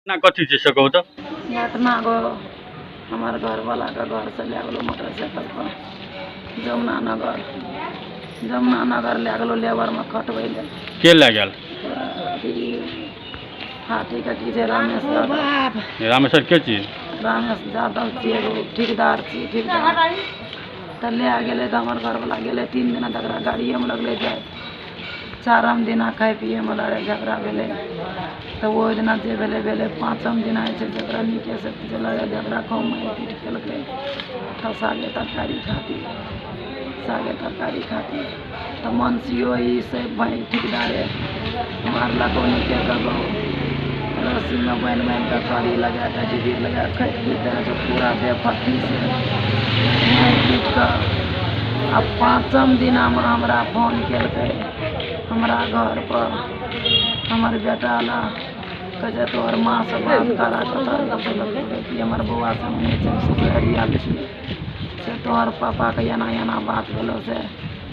ना कथी छै से कहू तऽ। घटना गो हमार घर वाला का घर से ले गलो मोटरसाइकिल पर जमुना नगर ले गलो लेबर में खटबै ले। के लए गेल? हाथी का की छै रामेश यादव। रामेश्वर के चीज? रामेश यादव छियै एगो ठेकेदार छियै ठेकेदार। तऽ ले गेलै तऽ हमर घर वाला गेलै 3 दिना तक गाड़िए में लगलै जाए। 4म दिना खाए पिए में लड़ाई झगड़ा भेलै। तऽ ओहि दिना जे भेलै भेलै 5म दिना जे छै जकरा नीके से जे लड़ाई झगड़ा खूब मारि पीट केलकै। तऽ सागे तरकारी खाती तऽ मनसियो ई से भाई ठेकेदारे मारलक नीके कगो रस्सी में बांधि के कड़ी लगा के जिबीर लगा के खैत पीट देने छै पूरा बेफट्टी से मारि पीट कऽ। आ 5म दिना में हमरा फोन केलकै हमरा घर पर हमर बेटा ला कहे तोहर माँ से बात करा कि हमर बउआ सामने ससुरिया छियै से तोहर पापा के एना बात भेलो से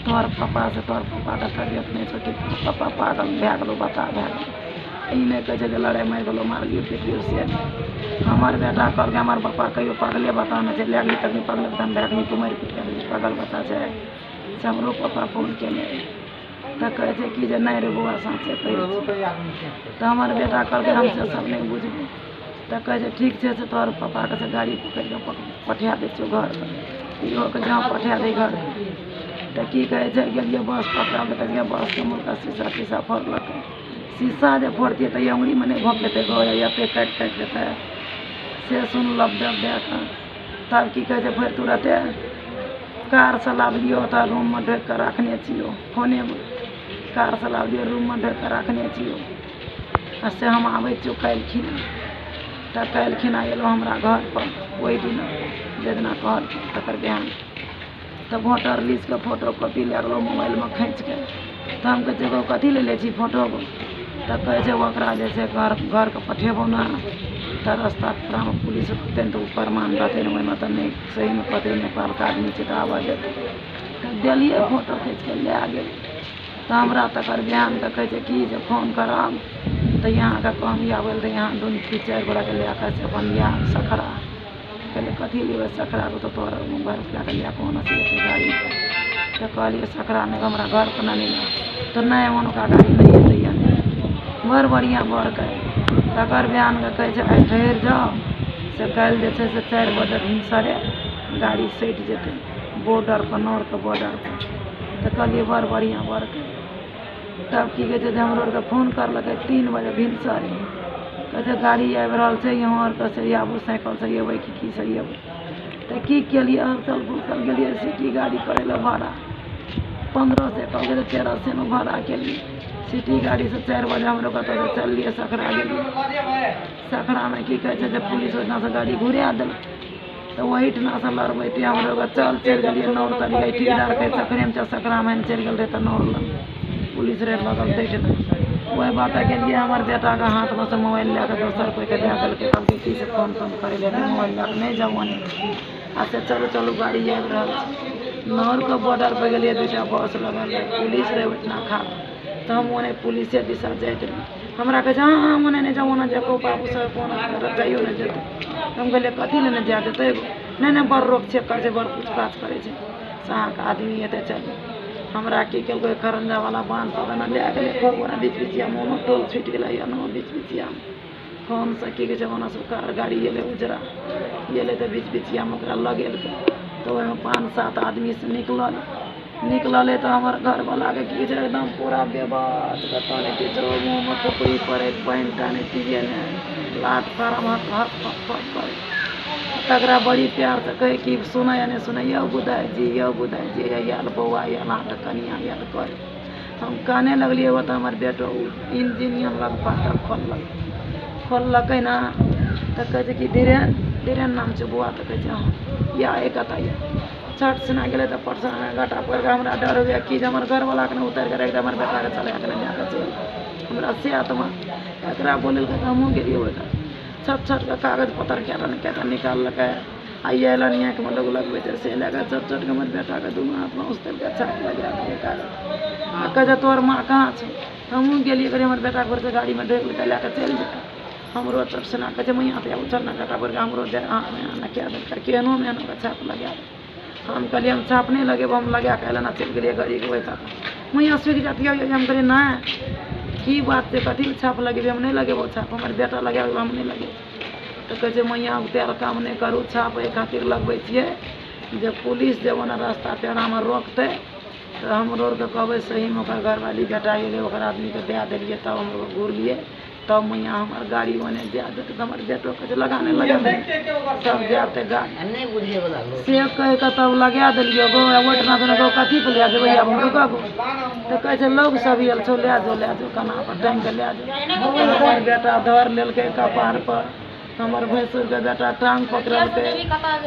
तोहर पापा के तबियत नहीं छौ ठीक पापा पागल भए गेलो बता भए गेलो। ई नहीं कहे जे लड़ाई मारि गेलो मारलियो पीटियो से हमर बेटा कहलकै हमर पापा कहियो पागले बता नहीं छै ले गेली तक नहीं पागल बता भए गेली तू मारि पीट गेली पागल बता छै से हमरो पापा फोन केने तऽ कहै छै कि जे नहीं रे बउआ साँचे कहै छै। तऽ हमर बेटा कहलकै हम से सब नहीं बुझबै। तऽ कहै छै ठीक छै से तोहर पापा के से गाड़ी पकड़ि कऽ पठा दै छियौ घर इहो के जहाँ पठा दै घर। तऽ की कहै छै गेलियै बस पकड़ा देखलियै बस के मुँहका शीशा फोड़लकै। शीशा जे फोड़तियै तऽ अंगुरी में नहीं भोंक देतै गो एते काटि देतै से सुनलब दए कऽ। तब की कहै छै फेर तुरते कार से लाबलियो तऽ रूम में ढोकि कऽ रखने छियौ फोने में कार से लाबलियो रूम में ढोकि कऽ रखने छियौ। आ से हम आबै छियौ काल्हिखिन तऽ काल्हिखिन एलो हमरा घर पर ओहि दिन जे दिना कहलखिन तकर बिहान। तऽ वोटर लिस्ट के फोटो कॉपी ले गेलो मोबाइल में खींच के। तऽ हम कहै छियै कथी ले लै छी फोटो। तऽ कहै छै ओकरा जे छै घर के पठेबो ना तऽ रास्ता में पुलिस रुकतै तऽ प्रमाण रहतै ओहिमे तऽ नहीं सही में पते नेपाल के आदमी छै तऽ आबऽ देतै। तऽ देलियै फोटो खींच के ले गेल। तऽ हमरा तकर बिहान के कहै छै कि जे फोन करब तऽ यहाँ के कहम आबै तऽ यहाँ 2-4 गोरा के लए कऽ से अपन यहाँ सखरा कहलियै कथी लेबै सखरा तो तोहर घर लए कऽ लए कऽ होना चाहिए गाड़ी। तऽ कहलियै सखरा नहीं हमरा घर पर नहीं मिला तऽ नहीं उनका गाड़ी नहीं एतै बड़ बढ़िया बड़के। तकर बिहान के कहै छै आइ ठहरि जाओ से काल्हि जे छै से 4 बजे भिनसरे गाड़ी सटि जेतै बॉर्डर पर नौर के बॉर्डर पर। तऽ कहलियै बड़ बढ़िया बड़के। तब की कहै छै जे हमरो आरके फोन करलकै 3 बजे भिनसरे कहै छै गाड़ी आबि रहल छै यहाँ आरके से आबू साइकिल से अयबै की से अयबै। तऽ की केलियै हँसल फुसल गेलियै सिटी गाड़ी करै लए भाड़ा 1500 कहलकै तऽ 1300 में भाड़ा केलियै सिटी गाड़ी से 4 बजे हम लोग कतऽ से चललियै सखरा गेलियै। सखरा में की कहै छै जे पुलिस ओहिठाम से गाड़ी घुरा देलकै। तऽ ओहिठना से लड़बैते हम लोग चलि गेलियै नौर तलियै ठेकेदार के सखरे में सखरा में चलि गेल रहे तऽ नौर लग पुलिस रे लगल दैठ नहीं। वही बात गेलियै हमर बेटा के हाथ में से मोबाइल लए कऽ दोसर कोई के दए देलकै कहलकै की से फोन करे ले मोबाइल लए कऽ नहीं जाओ आ से चलू गाड़ी आबि रहल छै। नौर के बॉर्डर पर गेलियै 2टा बस लगल रहे पुलिस रहे ओहिठना खड़ा। तऽ हम ओने पुलिसे दिशा जाइत रही हमरा कहै छै हाँ ओने नहीं जाओ ओना जाको बाबू सब कोना जाइयो नहीं देतै। हम कहलियै कथी ले नहीं जाए देतै नहीं बड़ रोक छेक करै छै बड़ पूछताछ करै छै से अहाँके आदमी एतै चलू। हमरा की केलकै खरंजा वाला बांध पर देना ले गेलै खूब ओना बीच बीचिया में ओनो टोल छूटि गेलै एनो बीच बीचिया में फोन से की कहै छै ओना से कार गाड़ी एलै उजरा एलै तऽ बीच बीचिया में ओकरा लगेलकै। तऽ ओहिमे 5-7 आदमी से निकलले तऽ हमर घर वाला के की छै एकदम पूरा बेबस बताने किछो मुँह में खुपड़ी पड़े पानि टाने पिए नहीं लात फारम हाथ करे। तकरा बड़ी प्यार से कहे कि सुनै या नहीं सुनै यौ बुदाई जी आयल बउआ आयल अहाँके कनिया आयल करे। हम काने लगलियै वो तो हमर बेटो इंजीनियर लग फाटक खोललकै ना। तऽ कहै छै कि धीरेन नाम छै बउआ तऽ कहै छै हाँ या एक या छठ सिना गेलै तऽ परसा घाटा पड़ि कऽ हमरा डर हो गया कि जे हमर घरवला के उतर के राखि दे हमर बेटा के चला के लए के चलि हमरा से आत्मा एकरा बोलेलकै तऽ हमहूँ गेलियै ओहिठाम छठ के कागज पत्तर कएटा निकाललकै आ एलन आँखि में लोग लगबै छै से लए कऽ छठ के हमर बेटा के दुनू हाथ में उस्तल के छाप लगा के कागज आ कहै छै तोहर माँ कहाँ छै। हमहूँ गेलियै कहलियै हमर बेटा घर से गाड़ी में ढोकि के लए के चलि जेतै हमरो चटसना कहे मैया तो चल ना कटा बोल हमरो दे ना क्या केहनो में छाप लगा हम कहलिए हम छाप नहीं लगे हम लगा के ना चल गए गाड़ी के वैसा मैया सूख जाती है हम कहलिए ना की बात से कथी छाप लगे हम नहीं लगे वो छाप हमारे बेटा लगे हम नहीं लगे तो कहे मैया तेल काम नहीं करूँ छाप ए खातिर लगबै छियै जब पुलिस जब ना रास्ता पेड़ा में रोकते तो हमरो के कहबै सही में घरवाली बेटा गेलै आदमी के दे दिलिए तब हम घूरलिए तब मैया हमार गाड़ी बने जा देते तो हमारे बेटो के लगाने लगा सब जाते गाड़ी से कह के तब लगा दिलिए गो ओटना तो गो कथी पर ले जेबै अब हम रुकब तो कहे लोग सब आयल छो ले जाओ कना पर टांग के ले जाओ हमार बेटा धर लेलकै कपार पर हमार भैंसुर के बेटा टांग पकड़लकै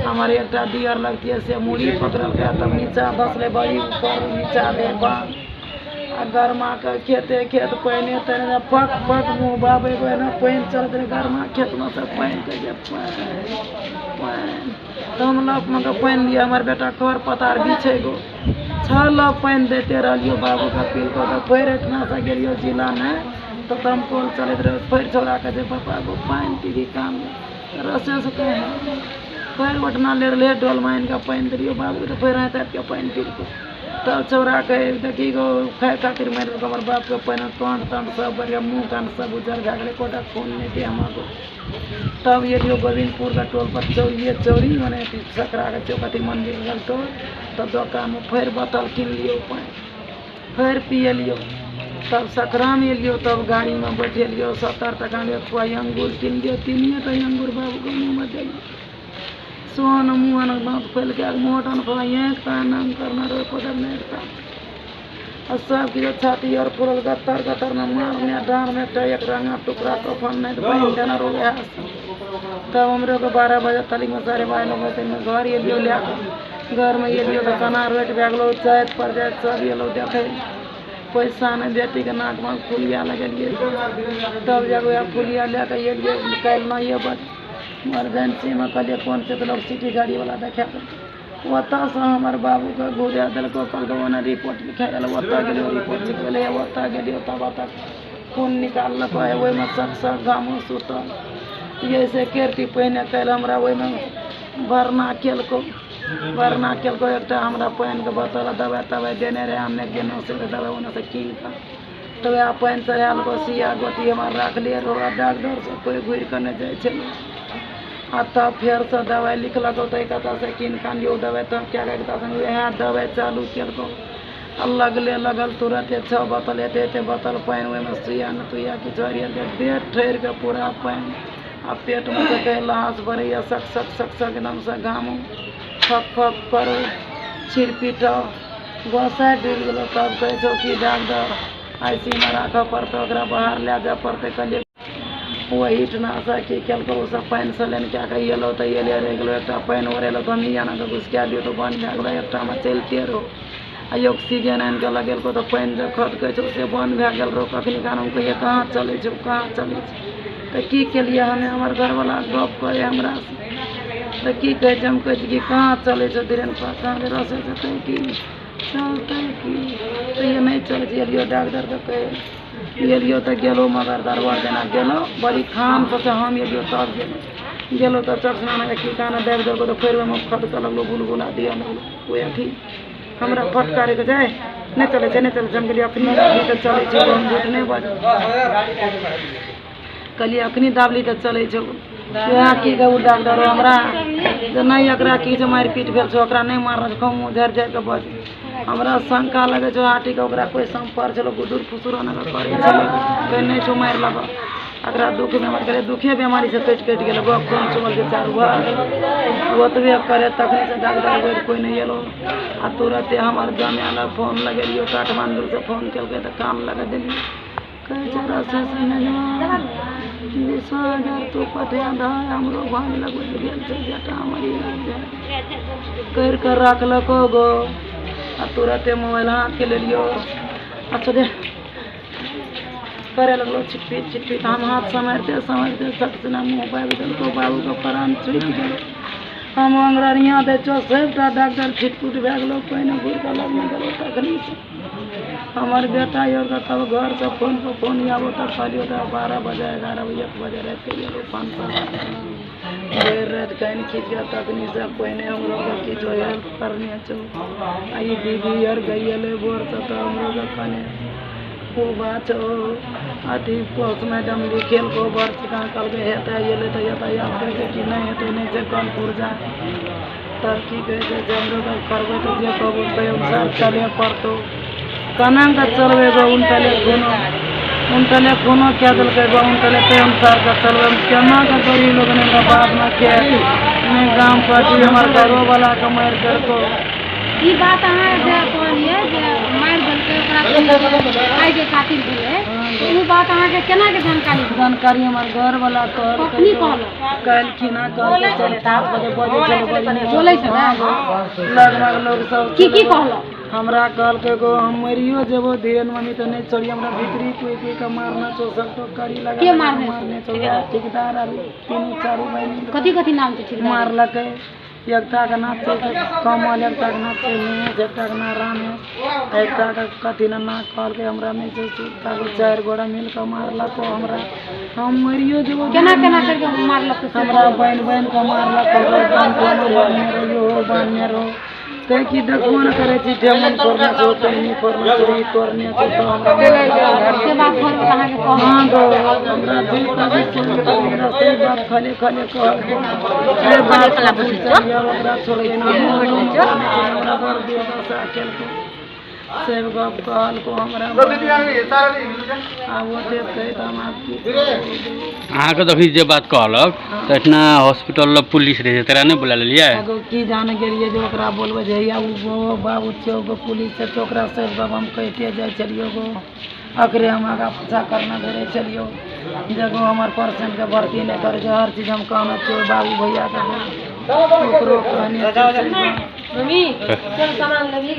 हमार एक दियर लगतियै से मूड़ी पकड़लकै तब नीचा धसले बड़ी ऊपर नीचा दे बाँध आ गरमा के खेते खेत पानि तैने पक पक मुँह बाबे ना पानि चलत रहे गरमा खेत में से पानि के जे पानि तो हम लप में पानि दिए हमार बेटा खर पतार बिछे गो 6 लप पानि देते रहियो बाबू का पील को तो फेर इतना से गेलियो जिला में तो दमकल चलत रहे फेर छोड़ा के जे पापा गो पानि पीबी काम रसे से कहे फेर ओठना ले डोल माइन के पानि दिलियो बाबू तो फेर हाथ के पानि पी के तब चौरा के देखी गो खाए खातिर मारि हमर बाप के पानि कान तान सब बढ़िया मुँह कान सब उजर भए गेलै कोटा खून नहीं दे हमको तब एलियो गोविंदपुर का टोल पर चौरी मने सकरा के चौकटी मंदिर गल टोल तब दोकान में फेर बोतल किन लियो पानि फेर पियलियो तब सकरा में एलियो तब गाड़ी में बैठेलियो 70 टका में कोई अंगूर किन लियो 3 अंगूर बाबू के मुँह में देलियो सोन मुँह दाँत फैल के मोटन नाम करना रहे पकड़ नहीं था और सब की छाती और फुरल गत्तर गत्तर में मारने डांड में एक रंगा टुकड़ा कफन नहीं तो बहन देना रो गया तब हमरे को 12 बजे तली में 12:30 बजे में घर एलियो ले घर में एलियो तो कना रोट भए गेलो चैत पर जाए सब एलो देखे पैसा नहीं बेटी के नाक में फुलिया लगेलिए तब जब वह फुलिया लेके एलिए कल 9 बजे इमरजेंसी में कहलिए कौन से तो लोग सिटी गाड़ी वाला देखा ओतऽ से हमारे बाबू के घुरा दिल्को कहलको ओने रिपोर्ट लिखा ओतऽ गेलियो रिपोर्ट लिखले ओतऽ गेलियो तब ओतऽ खून निकाललको है ओहिमे सक गामो सुतल जैसे केरती पहिने कल हमरा ओहिमे भरना केलको एक हमरा पानि के बोतल दवाइ देने रहे हमने गेनो से दवाइ ओने से कीन के तो वह पानि चढ़ालको सिया गोटी हमारे रखलिए रहा डॉक्टर से कोई घुर के नहीं जाए छे आ तब फिर से दवाई लिखलको तो कहता से किन कान लियो दवाई तब क्या कहता से वह दवाई चालू केलको लगल तुरंत 6 बोतल एते बोतल पानि ओहिमे सुइया न तुइया की झरिया दे ठहर के पूरा पानि आ पेट में से कहे लहास भरैया सक एकदम से घाम फक पर छिड़पीट गोसा डूब गलो तब कहे छो कि डॉक्टर IC में राख पड़ते ओकरा बाहर ले जाए पड़ते कहलिए वही कीटनाशक की केलको सब पानि से लेन क्या कही एलो तो एले रह गलो एक पानि ओरेलो तो हम आना के घुसका दियो तो बंद भए गेलो एक में चलते रहो आ ऑक्सीजन आनि के लगेलको तो पानि जे खटकै छो से बंद भए गेल रहो कखनी कान हम कहिए कहाँ चलै छौ तो की केलिए हमें हमर घरवाला गप करे हमरा से तो की कहै छै हम कहै छी कि कहाँ चलै छौ धीरेन्द्र पास कहाँ रसे जेतै कि चलतै कि तो ये नहीं चलै छै एलियो डॉक्टर के कहे एलियो तो गेलो मगर दरबार जेना गेलो बड़ी खाम से हम एलियो तब गेलो तो चरसना में की कान देख देलको तो फेर में खटके लगलो बुलबुला दिया लगलो वो अथी हमरा फटकारे के जाए नहीं चले हम कहलिए अखनी तो चले छो हम झूठ नहीं बाज कहलिए अखनी दाबली तो चले छो वह की कहू डॉक्टर हमरा जे नहीं एकरा की जे मारि पीट भेल छो ओकरा नहीं मारल कहूँ झड़ जाए के बज हमरा शंका लगे छो हाटी के ओकरा कोई संपर्क छलो गुदुर फुसुर न करे छलो कोई नहीं छो मारि लगा एकरा दुख बीमारी करे दुखे बीमारी से कटि गेल गप कौन चुमल के चारू भाग ओतबे करे तखनी से डॉक्टर बोल कोई नहीं एलो आ तुरंते हमार जमाना फोन लगेलियो काठमांडू से फोन केलकै तो काम लगा देलियो कहे जरा से नहीं 20,000 तो पठा दा हमरो भाग लगल गेल छै बेटा हमर कर कर रखलको गो आ तुरंते मोबाइल हाथ के ले लियो अच्छा दे करे लगलो छिटपीट हम हाथ समझते सकना मुँह पाबि देलको बाबू के प्राण छुटि गेल हम अंग्रेजियाँ दे छो सबटा डॉक्टर छिटपुट भए गेलो पहिने घुर के लगने गेलो तखनी से हमार बेटा और का तब घर से फोन पर फोन आबो तक खाली होता 12 बजे 11 बजे 1 बजे रात के गेलो 5 देर रात कहीं खींच गया तखनी से पहिने हम लोग की जो हेल्प करने छो आई दीदी और गईले बोर तो हम लोग कने को बात अथी पोस्ट मैडम लिखेल को वर्ष का कल के हेता ये ले तो यातायात करे कि नहीं हेतु नहीं से कानपुर जा तब की कहे छै जे हम लोग करबे तो जे कहबो ते अनुसार चले पड़तो कना का चलबे गो उनतले कोनो क्या दल के गो उनतले ते अनुसार का चलबे केना का गरीब लोग ने का बात ना के ने गांव पार्टी हमार घरो वाला का मार कर को ई बात अहाँ जे कहलिए जे मार दल के ओकरा खाइ के खातिर भेले उ बात अहाँ के केना के जानकारी हमार घर वाला कर कखनी कहलो कल की ना कर चले 7 बजे बजे बोलै छै ना लगभग लोग सब की कहलो हमरा कल के गो हम मरियो जेबो धीरन मम्मी तो नहीं छोड़ी हमरा भीतरी कोई का मारना छो सब तो करी लगा के मारने छो ठेकेदार और 3-4 बहन कथी नाम छै मारलकै एकटा के नाम छै कमल एकटा के नाम छै महेश एकटा के नाम रामेश एकटा के कथी ना कल के हमरा नहीं छै ताको 4 गोड़ा मिल के मारलक हमरा हम मरियो जेबो केना करके मारलक हमरा बहन का मारलक बान्हे रहो कहे कि देखबो न करे छी डेमन करना छो तो नहीं करना छो तोरने छो तो हमरा से बात घर में कहां के कह हां गो हमरा दिल का सुन के हमरा से बात खाली कह ए बात कला बस छो हमरा छोड़ के ना हमरा घर दियो सा अकेले को सेब गप कहल को हमरा वो देख के हम आपकी अहाँ के देखी जे बात कहलक त इतना हॉस्पिटल पुलिस रहे तेरा नहीं बुला लिया एगो की जाने गेलिए जो ओकरा बोलबे जे या वो बाबू छो गो पुलिस से तो ओकरा से बाब हम कहते जाय चलियो गो अकरे हम आगा पूछा करना घरे चलियो जगो हमार पर्सन के भर्ती नहीं कर जे हर चीज हम कहना छो बाबू भैया के ओकरो कहनी मम्मी चल सामान लेबी